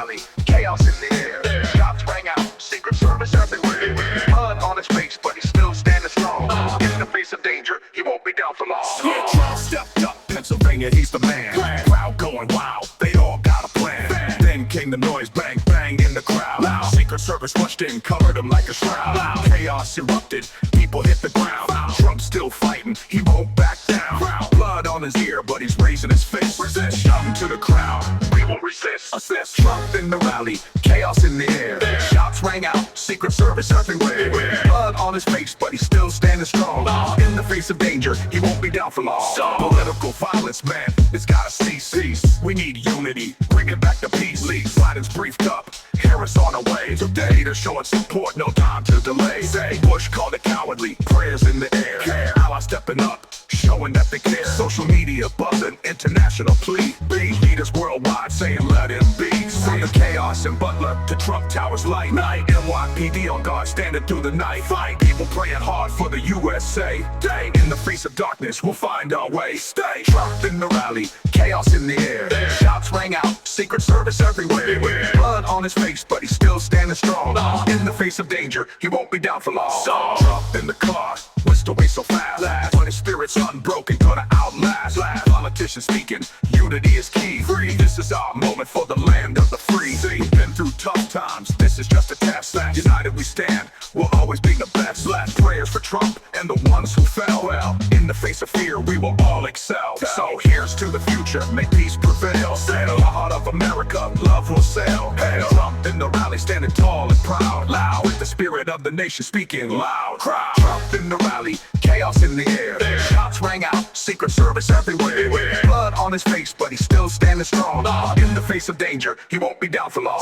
rally, chaos in the air. Shots rang out, Secret Service everywhere. Blood on his face, but he's still standing strong. In the face of danger, he won't be down for long. Yeah, Trump stepped up, Pennsylvania, he's the man. Crowd going wild, they all got a plan. Then came the noise, bang, bang in the crowd. Secret Service rushed in, covered him like a shroud. Chaos erupted, people hit the ground. Trump's still fighting, he won't back down. Blood on his ear, but he's raising his fist. Shouting to the crowd, we won't resist. Assist. Trump in the rally, chaos in the air. Shots rang out, Secret Service everywhere. Blood on his face, but he's still standing strong. In the face of danger, he won't be down for long. Political violence, man, it's gotta cease. We need unity, bringing back the peace. Biden's briefed up, Harris on her way. Today they're showing support, no time to delay. Say Bush called it cowardly, prayers in the air. Allies stepping up, showing that they care. Social media buzzing, international plea. Leaders worldwide saying let him be. From the chaos in Butler to Trump Towers light. NYPD on guard, standing through the night. Fight, people praying hard for the USA. Day in the face of darkness, we'll find our way. Stay Trump in the rally, chaos in the air. Shots rang out, Secret Service everywhere. Blood on his face, but he's still standing strong. In the face of danger, he won't be down for long. Trump in the car, whisked away so fast. But his spirit's unbroken, gonna outlast. Politicians speaking, unity is key. This is our moment for the land of the free. We've been through tough times, this is just a test. United we stand, we'll always be the best. Prayers for Trump and the ones who fell. Well, in the face of fear, we will all excel. So here's to the future, may peace prevail. Sail the heart of America, love will sail. Hail Trump in the rally, standing tall and proud. Loud, with the spirit of the nation speaking loud. Crowd. Trump in the rally, chaos in the air. Shots rang out, Secret Service everywhere. Blood on his face, but he's still standing strong. In the face of danger, he won't be down for long.